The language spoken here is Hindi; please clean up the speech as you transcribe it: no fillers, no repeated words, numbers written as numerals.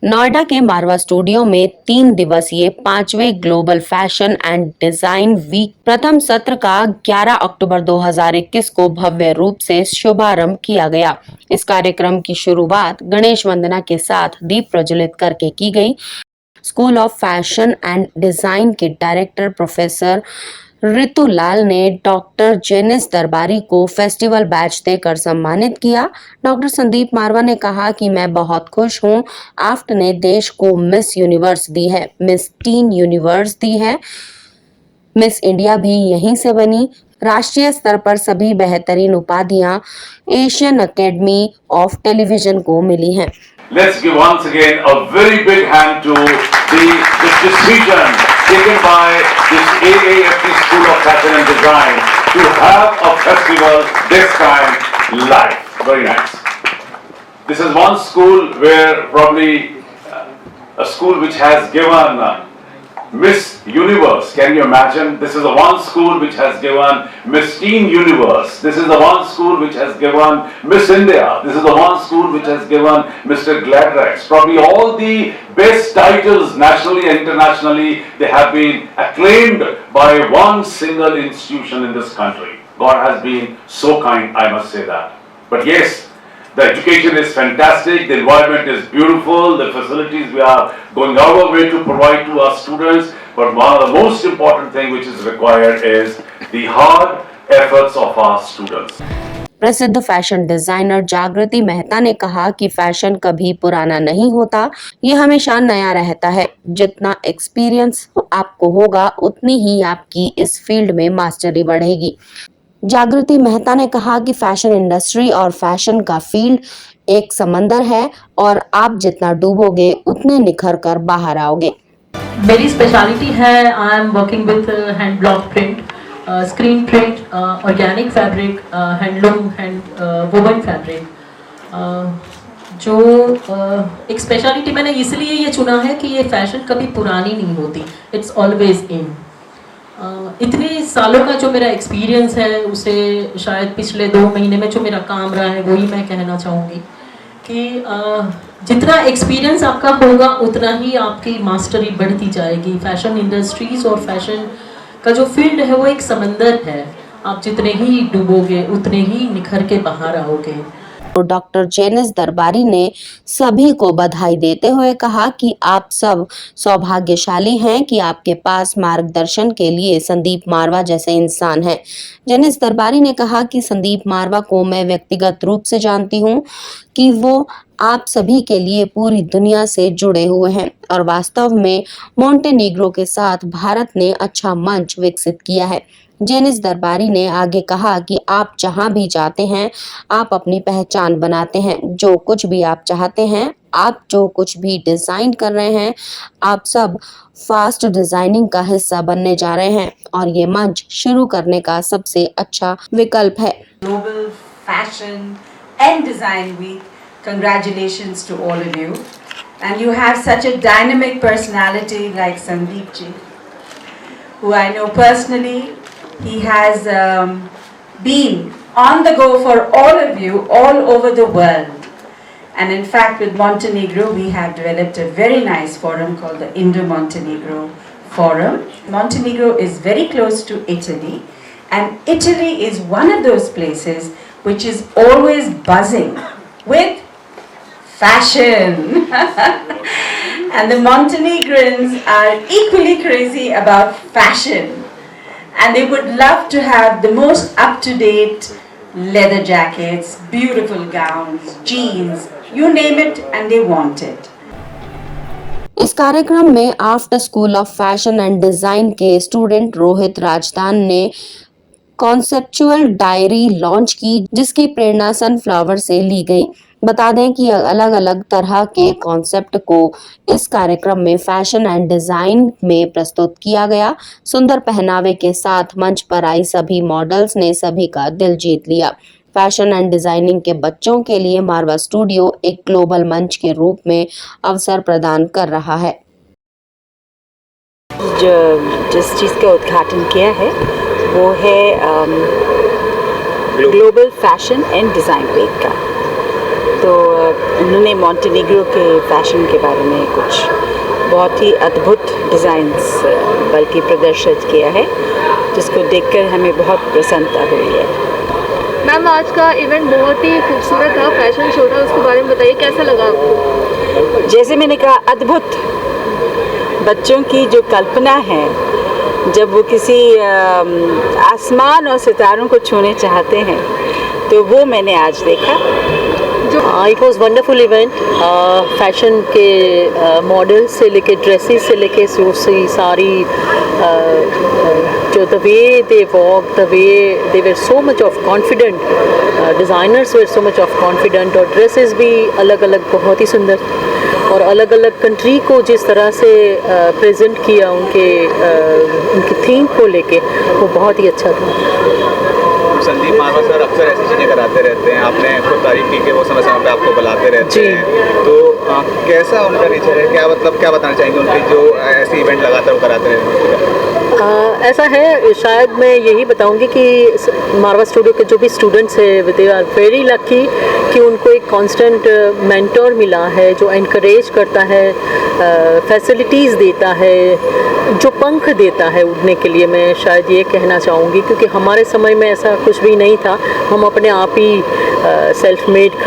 नोएडा के मारवा स्टूडियो में 3 दिवसीय 5वें global fashion and design week प्रथम सत्र का 11 अक्टूबर 2021 को भव्य रूप से शुभारंभ किया गया। इस कार्यक्रम की शुरुआत गणेश वंदना के साथ दीप प्रज्वलित करके की गई। School of fashion and design के डायरेक्टर प्रोफेसर ऋतुलाल ने डॉक्टर जेनिस दरबारी को फेस्टिवल बैच देकर सम्मानित किया। डॉक्टर संदीप मारवा ने कहा कि मैं बहुत खुश हूं, आफ्ट ने देश को मिस यूनिवर्स दी है, मिस टीन यूनिवर्स दी है, मिस इंडिया भी यहीं से बनी। राष्ट्रीय स्तर पर सभी बेहतरीन उपाधियां एशियन एकेडमी ऑफ टेलीविजन को मिली हैं। Let's give once again a very big hand to this decision taken by this AAFT School of Fashion and Design to have a festival this time live. Very nice. This is one school where probably a school which has given Miss Universe. Can you imagine? This is the one school which has given Miss Teen Universe. This is the one school which has given Miss India. This is the one school which has given Mr. Gladrex. Probably all the best titles nationally and internationally, they have been acclaimed by one single institution in this country. God has been so kind, I must say that. But yes, the education is fantastic, the environment is beautiful, the facilities we are going out of our way to provide to our students, but one of the most important thing which is required is the hard efforts of our students. प्रसिद्ध फैशन डिजाइनर जागृति मेहता ने कहा कि फैशन कभी पुराना नहीं होता, ये हमेशा नया रहता है। जितना एक्सपीरियंस आपको होगा उतनी ही आपकी इस फील्ड में मास्टरी बढ़ेगी। जागृति मेहता ने कहा कि फैशन इंडस्ट्री और फैशन का फील्ड एक समंदर है और आप जितना डूबोगे उतने निखर कर बाहर आओगे। मेरी स्पेशलिटी है, I am working with hand block print, screen print, organic fabric, handloom hand woven fabric. जो एक स्पेशलिटी मैंने इसलिए ये चुना है कि ये फैशन कभी पुरानी नहीं होती, इट्स ऑलवेज इन। इतने सालों का जो मेरा एक्सपीरियंस है उसे शायद पिछले 2 महीने में जो मेरा काम रहा है वही मैं कहना चाहूँगी कि जितना एक्सपीरियंस आपका होगा उतना ही आपकी मास्टरी बढ़ती जाएगी। फैशन इंडस्ट्रीज और फैशन का जो फील्ड है वो एक समंदर है, आप जितने ही डूबोगे उतने ही निखर के बाहर आओगे। डॉक्टर जेनिस दरबारी ने सभी को बधाई देते हुए कहा कि आप सब सौभाग्यशाली हैं कि आपके पास मार्गदर्शन के लिए संदीप मारवा जैसे इंसान हैं। जेनिस दरबारी ने कहा कि संदीप मारवा को मैं व्यक्तिगत रूप से जानती हूं कि वो आप सभी के लिए पूरी दुनिया से जुड़े हुए हैं और वास्तव में मोंटेनीग्रो के साथ भारत ने अच्छा मंच विकसित किया है। जेनिस दरबारी ने आगे कहा कि आप जहां भी जाते हैं आप अपनी पहचान बनाते हैं। जो कुछ भी आप चाहते हैं, आप जो कुछ भी डिजाइन कर रहे हैं, आप सब फास्ट डिजाइनिंग का हिस्सा बनने जा रहे हैं और ये मंच शुरू करने का सबसे अच्छा विकल्प है। Global fashion and design week, congratulations to all of you, and you have such a dynamic personality like Sandeep ji, who I know personally. He has been on the go for all of you all over the world, and in fact with Montenegro we have developed a very nice forum called the Indo-Montenegro Forum. Montenegro is very close to Italy, and Italy is one of those places which is always buzzing with fashion. And the Montenegrins are equally crazy about fashion, and they would love to have the most up-to-date leather jackets, beautiful gowns, jeans, you name it, and they want it. इस कार्यक्रम में after school of fashion and design के स्टूडेंट रोहित राजदान ने कॉन्सेप्चुअल डायरी लॉन्च की, जिसकी प्रेरणा सनफ्लावर से ली गई। बता दें कि अलग अलग तरह के कॉन्सेप्ट को इस कार्यक्रम में फैशन एंड डिजाइन में प्रस्तुत किया गया। सुंदर पहनावे के साथ मंच पर आई सभी मॉडल्स ने सभी का दिल जीत लिया। फैशन एंड डिजाइनिंग के बच्चों के लिए मारवा स्टूडियो एक ग्लोबल मंच के रूप में अवसर प्रदान कर रहा है। जिस चीज़ का उद्घाटन किया है वो है global fashion and design week का। तो उन्होंने मॉन्टेनेग्रो के फैशन के बारे में कुछ बहुत ही अद्भुत डिज़ाइंस बल्कि प्रदर्शित किया है, जिसको देखकर हमें बहुत प्रसन्नता हुई है। मैम, आज का इवेंट बहुत ही खूबसूरत था, फैशन शो था, उसके बारे में बताइए कैसा लगा आपको? जैसे मैंने कहा, अद्भुत। बच्चों की जो कल्पना है, जब वो किसी आसमान और सितारों को छूने चाहते हैं, तो वो मैंने आज देखा। It was wonderful event. Fashion के मॉडल्स से लेके ड्रेसेस से लेके सूसी सारी जो the way they walk, the way they were so much of confident, designers were so much of confident, और ड्रेसेस भी अलग अलग बहुत ही सुंदर, और अलग अलग कंट्री को जिस तरह से प्रेजेंट किया उनकी थीम को लेके, वो बहुत ही अच्छा था। संदीप मारवा सर अक्सर ऐसी चीज़ें कराते रहते हैं, आपने खुद तारीफ की कि वो समय समय पे आपको बुलाते रहते हैं, तो कैसा उनका नेचर है, क्या बताना चाहेंगे उनके जो ऐसे इवेंट लगातार वो कराते रहते हैं? ऐसा है, शायद मैं यही बताऊंगी कि मारवा स्टूडियो के जो भी स्टूडेंट्स हैं, दे आर वेरी लकी कि उनको एक कांस्टेंट मेंटर मिला है जो एनकरेज करता है, फैसिलिटीज़ देता है, जो पंख देता है उड़ने के लिए। मैं शायद ये कहना चाहूँगी, क्योंकि हमारे समय में ऐसा कुछ भी नहीं था, हम अपने आप ही सेल्फ मेड